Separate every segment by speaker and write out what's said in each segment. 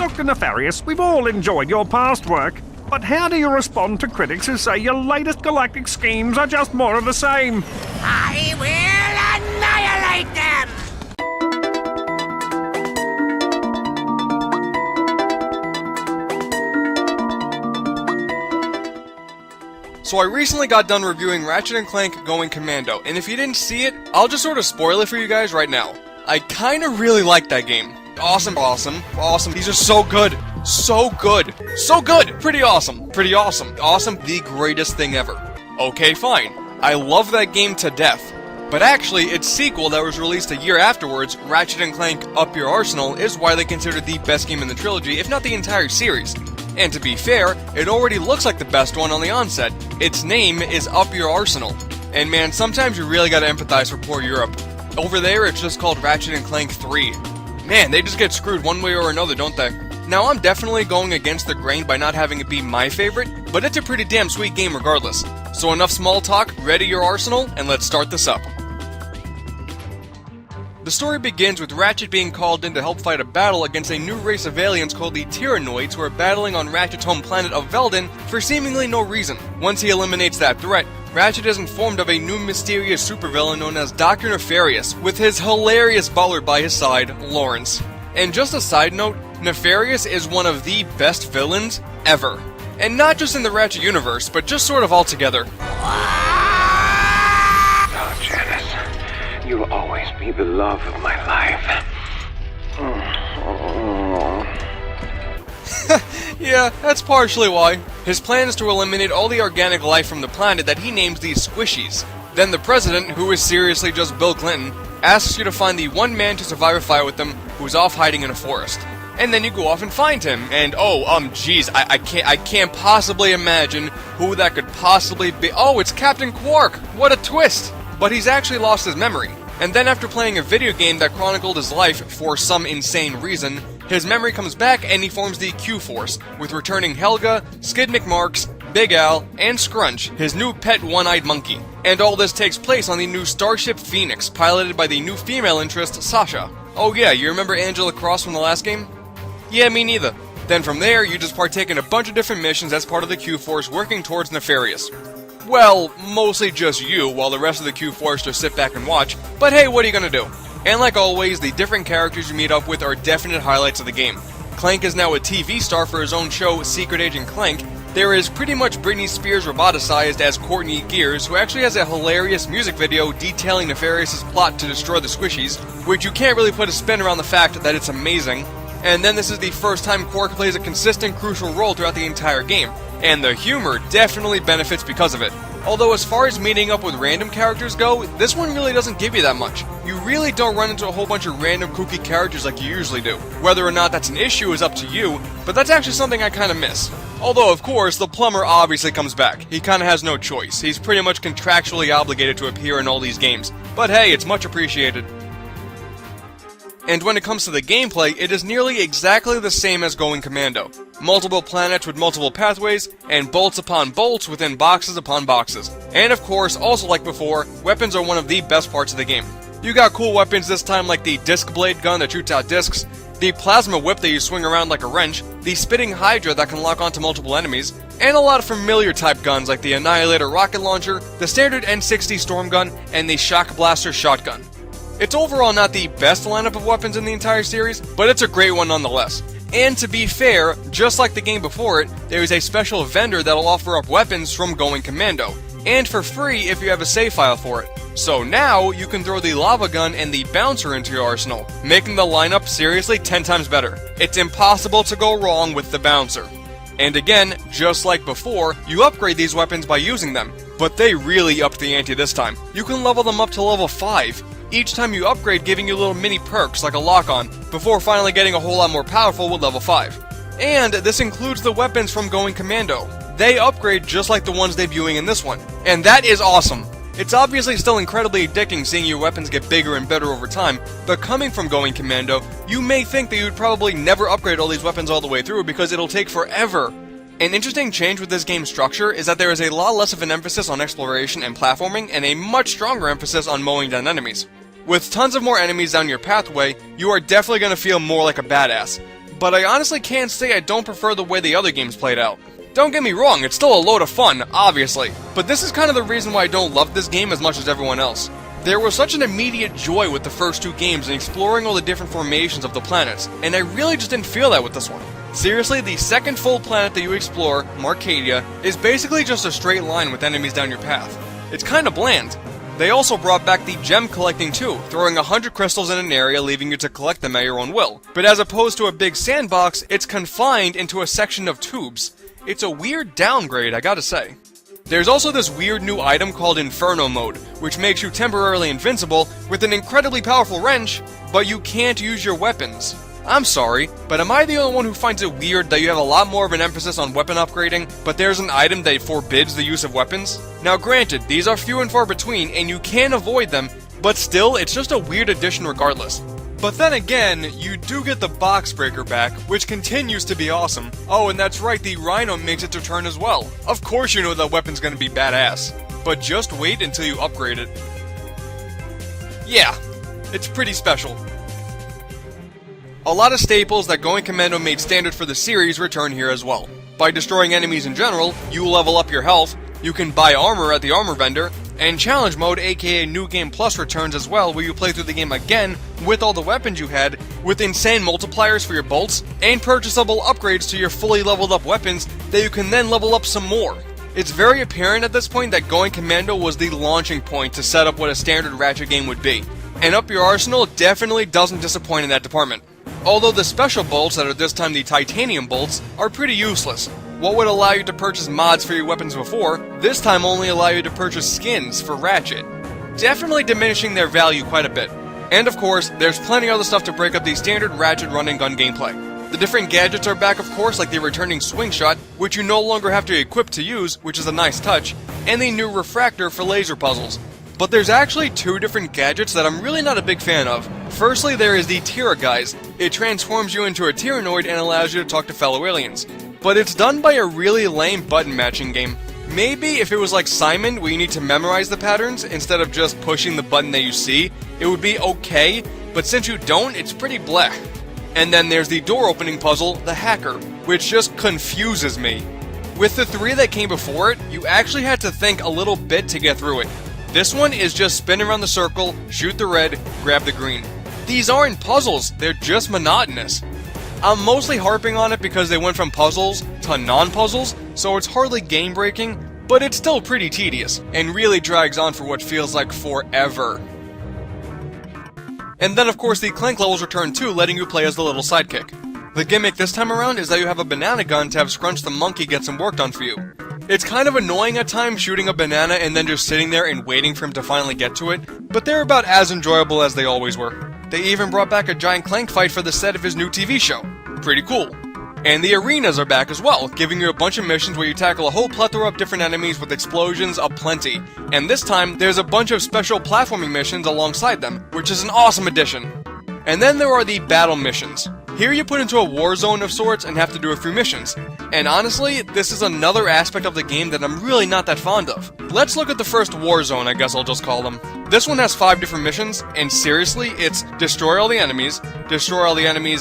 Speaker 1: Dr. Nefarious, we've all enjoyed your past work, but how do you respond to critics who say your latest galactic schemes are just more of the same?
Speaker 2: I will annihilate them!
Speaker 3: So I recently got done reviewing Ratchet & Clank Going Commando, and if you didn't see it, I'll just sort of spoil it for you guys right now. I kinda really like that game. Awesome. These are so good. So good. Pretty awesome. Awesome, the greatest thing ever. Okay, fine. I love that game to death. But actually, its sequel that was released a year afterwards, Ratchet & Clank Up Your Arsenal, is widely considered the best game in the trilogy, if not the entire series. And to be fair, it already looks like the best one on the onset. Its name is Up Your Arsenal. And man, sometimes you really gotta empathize for poor Europe. Over there, it's just called Ratchet & Clank 3. Man, they just get screwed one way or another, don't they? Now, I'm definitely going against the grain by not having it be my favorite, but it's a pretty damn sweet game regardless. So enough small talk, ready your arsenal, and let's start this up. The story begins with Ratchet being called in to help fight a battle against a new race of aliens called the Tyrannoids who are battling on Ratchet's home planet of Veldin for seemingly no reason. Once he eliminates that threat, Ratchet is informed of a new mysterious supervillain known as Dr. Nefarious, with his hilarious butler by his side, Lawrence. And just a side note, Nefarious is one of the best villains ever. And not just in the Ratchet universe, but just sort of altogether.
Speaker 4: Oh, Janice. You'll always be the love of my life.
Speaker 3: Yeah, that's partially why. His plan is to eliminate all the organic life from the planet that he names the Squishies. Then the president, who is seriously just Bill Clinton, asks you to find the one man to survive a fire with them who's off hiding in a forest. And then you go off and find him, and geez, I can't possibly imagine who that could possibly be. Oh, it's Captain Quark! What a twist! But he's actually lost his memory. And then after playing a video game that chronicled his life for some insane reason, his memory comes back and he forms the Q-Force, with returning Helga, Skid McMarks, Big Al, and Scrunch, his new pet one-eyed monkey. And all this takes place on the new Starship Phoenix, piloted by the new female interest, Sasha. Oh yeah, you remember Angela Cross from the last game? Yeah, me neither. Then from there, you just partake in a bunch of different missions as part of the Q-Force working towards Nefarious. Well, mostly just you, while the rest of the Q-Force just sit back and watch, but hey, what are you gonna do? And like always, the different characters you meet up with are definite highlights of the game. Clank is now a TV star for his own show, Secret Agent Clank. There is pretty much Britney Spears roboticized as Courtney Gears, who actually has a hilarious music video detailing Nefarious' plot to destroy the Squishies, which you can't really put a spin around the fact that it's amazing. And then this is the first time Quark plays a consistent, crucial role throughout the entire game, and the humor definitely benefits because of it. Although as far as meeting up with random characters go, this one really doesn't give you that much. You really don't run into a whole bunch of random kooky characters like you usually do. Whether or not that's an issue is up to you, but that's actually something I kinda miss. Although, of course, the plumber obviously comes back. He kinda has no choice. He's pretty much contractually obligated to appear in all these games. But hey, it's much appreciated. And when it comes to the gameplay, it is nearly exactly the same as Going Commando. Multiple planets with multiple pathways, and bolts upon bolts within boxes upon boxes. And of course, also like before, weapons are one of the best parts of the game. You got cool weapons this time like the disc blade gun that shoots out discs, the plasma whip that you swing around like a wrench, the spitting hydra that can lock onto multiple enemies, and a lot of familiar type guns like the Annihilator rocket launcher, the standard N60 storm gun, and the Shock Blaster shotgun. It's overall not the best lineup of weapons in the entire series, but it's a great one nonetheless. And to be fair, just like the game before it, there is a special vendor that'll offer up weapons from Going Commando, and for free if you have a save file for it. So now, you can throw the lava gun and the bouncer into your arsenal, making the lineup seriously 10 times better. It's impossible to go wrong with the bouncer. And again, just like before, you upgrade these weapons by using them, but they really upped the ante this time. You can level them up to level 5. Each time you upgrade giving you little mini perks like a lock-on, before finally getting a whole lot more powerful with level 5. And this includes the weapons from Going Commando. They upgrade just like the ones debuting in this one. And that is awesome! It's obviously still incredibly addicting seeing your weapons get bigger and better over time, but coming from Going Commando, you may think that you'd probably never upgrade all these weapons all the way through because it'll take forever. An interesting change with this game's structure is that there is a lot less of an emphasis on exploration and platforming and a much stronger emphasis on mowing down enemies. With tons of more enemies down your pathway, you are definitely going to feel more like a badass. but I honestly can't say I don't prefer the way the other games played out. Don't get me wrong, it's still a load of fun, obviously, but this is kind of the reason why I don't love this game as much as everyone else. There was such an immediate joy with the first two games and exploring all the different formations of the planets, and I really just didn't feel that with this one. Seriously, the second full planet that you explore, Marcadia, is basically just a straight line with enemies down your path. It's kinda bland. They also brought back the gem collecting too, throwing 100 crystals in an area leaving you to collect them at your own will. But as opposed to a big sandbox, it's confined into a section of tubes. It's a weird downgrade, I gotta say. There's also this weird new item called Inferno Mode, which makes you temporarily invincible with an incredibly powerful wrench, but you can't use your weapons. I'm sorry, but am I the only one who finds it weird that you have a lot more of an emphasis on weapon upgrading, but there's an item that forbids the use of weapons? Now granted, these are few and far between, and you can avoid them, but still, it's just a weird addition regardless. But then again, you do get the box breaker back, which continues to be awesome. Oh, and that's right, the Rhino makes its return as well. Of course you know that weapon's gonna be badass, but just wait until you upgrade it. Yeah, it's pretty special. A lot of staples that Going Commando made standard for the series return here as well. By destroying enemies in general, you level up your health, you can buy armor at the armor vendor, and Challenge Mode, aka New Game Plus, returns as well, where you play through the game again with all the weapons you had, with insane multipliers for your bolts, and purchasable upgrades to your fully leveled up weapons that you can then level up some more. It's very apparent at this point that Going Commando was the launching point to set up what a standard Ratchet game would be, and Up Your Arsenal definitely doesn't disappoint in that department. Although the special bolts, that are this time the titanium bolts, are pretty useless. What would allow you to purchase mods for your weapons before, this time only allow you to purchase skins for Ratchet. Definitely diminishing their value quite a bit. And of course, there's plenty of other stuff to break up the standard Ratchet run and gun gameplay. The different gadgets are back of course, like the returning swing shot, which you no longer have to equip to use, which is a nice touch, and the new refractor for laser puzzles. But there's actually two different gadgets that I'm really not a big fan of. Firstly, there is the Guys. It transforms you into a Tyrannoid and allows you to talk to fellow aliens. But it's done by a really lame button matching game. Maybe if it was like Simon, where you need to memorize the patterns instead of just pushing the button that you see, it would be okay, but since you don't, it's pretty bleh. And then there's the door opening puzzle, the Hacker, which just confuses me. With the three that came before it, you actually had to think a little bit to get through it. This one is just spin around the circle, shoot the red, grab the green. These aren't puzzles, they're just monotonous. I'm mostly harping on it because they went from puzzles to non-puzzles, so it's hardly game-breaking, but it's still pretty tedious, and really drags on for what feels like forever. And then of course the Clank levels return too, letting you play as the little sidekick. The gimmick this time around is that you have a banana gun to have Scrunch the monkey get some work done for you. It's kind of annoying at times shooting a banana and then just sitting there and waiting for him to finally get to it, but they're about as enjoyable as they always were. They even brought back a giant Clank fight for the set of his new TV show. Pretty cool. And the arenas are back as well, giving you a bunch of missions where you tackle a whole plethora of different enemies with explosions aplenty. And this time, there's a bunch of special platforming missions alongside them, which is an awesome addition. And then there are the battle missions. Here you put into a war zone of sorts and have to do a few missions. And honestly, this is another aspect of the game that I'm really not that fond of. Let's look at the first war zone, I guess I'll just call them. This one has 5 different missions, and seriously, it's destroy all the enemies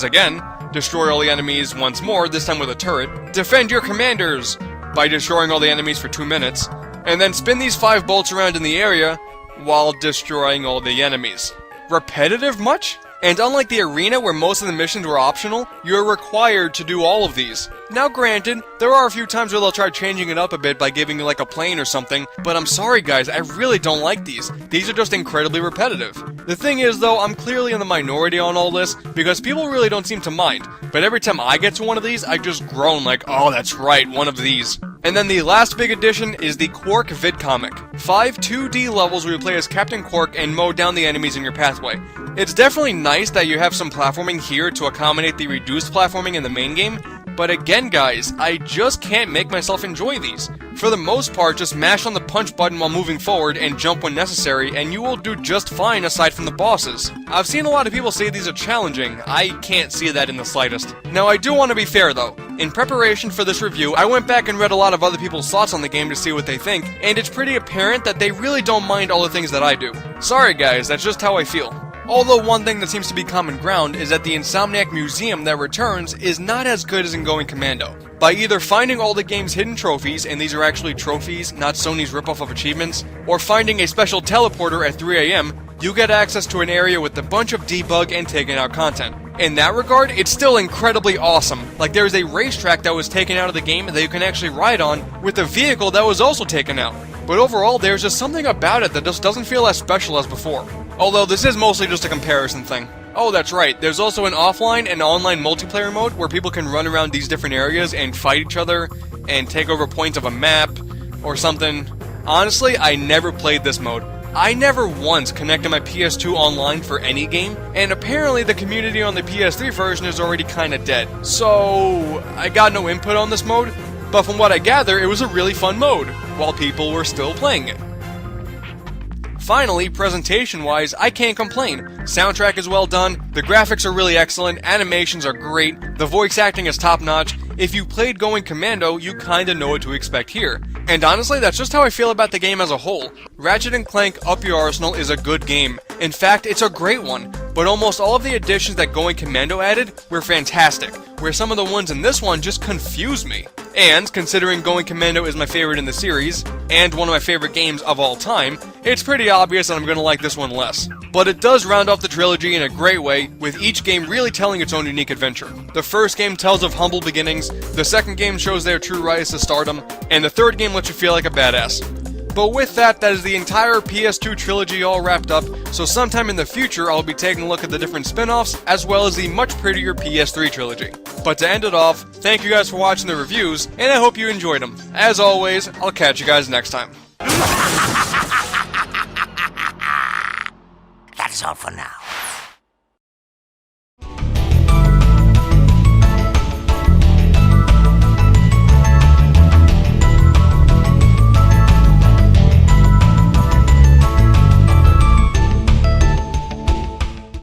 Speaker 3: again, destroy all the enemies once more, this time with a turret, defend your commanders by destroying all the enemies for 2 minutes, and then spin these 5 bolts around in the area while destroying all the enemies. Repetitive much? And unlike the arena where most of the missions were optional, you're required to do all of these. Now granted, there are a few times where they'll try changing it up a bit by giving you like a plane or something, but I'm sorry guys, I really don't like these. These are just incredibly repetitive. The thing is though, I'm clearly in the minority on all this, because people really don't seem to mind, but every time I get to one of these, I just groan like, oh that's right, one of these. And then the last big addition is the Quark VidComic. 5 2D levels where you play as Captain Quark and mow down the enemies in your pathway. It's definitely nice that you have some platforming here to accommodate the reduced platforming in the main game, but again guys, I just can't make myself enjoy these. For the most part, just mash on the punch button while moving forward and jump when necessary, and you will do just fine aside from the bosses. I've seen a lot of people say these are challenging. I can't see that in the slightest. Now I do want to be fair though. In preparation for this review, I went back and read a lot of other people's thoughts on the game to see what they think, and it's pretty apparent that they really don't mind all the things that I do. Sorry guys, that's just how I feel. Although one thing that seems to be common ground is that the Insomniac Museum that returns is not as good as in Going Commando. By either finding all the game's hidden trophies, and these are actually trophies, not Sony's ripoff of achievements, or finding a special teleporter at 3 AM, you get access to an area with a bunch of debug and taken out content. In that regard, it's still incredibly awesome. Like, there's a racetrack that was taken out of the game that you can actually ride on with a vehicle that was also taken out. But overall, there's just something about it that just doesn't feel as special as before. Although this is mostly just a comparison thing. Oh, that's right, there's also an offline and online multiplayer mode where people can run around these different areas and fight each other and take over points of a map or something. Honestly, I never played this mode. I never once connected my PS2 online for any game, and apparently the community on the PS3 version is already kinda dead. So, I got no input on this mode, but from what I gather, it was a really fun mode, while people were still playing it. Finally, presentation-wise, I can't complain. Soundtrack is well done, the graphics are really excellent, animations are great, the voice acting is top-notch. If you played Going Commando, you kinda know what to expect here. And honestly, that's just how I feel about the game as a whole. Ratchet & Clank Up Your Arsenal is a good game. In fact, it's a great one. But almost all of the additions that Going Commando added were fantastic, where some of the ones in this one just confuse me. And, considering Going Commando is my favorite in the series, and one of my favorite games of all time, it's pretty obvious that I'm gonna like this one less. But it does round off the trilogy in a great way, with each game really telling its own unique adventure. The first game tells of humble beginnings, the second game shows their true rise to stardom, and the third game lets you feel like a badass. But with that, that is the entire PS2 trilogy all wrapped up, so sometime in the future I'll be taking a look at the different spin-offs, as well as the much prettier PS3 trilogy. But to end it off, thank you guys for watching the reviews, and I hope you enjoyed them. As always, I'll catch you guys next time.
Speaker 2: That's all for now.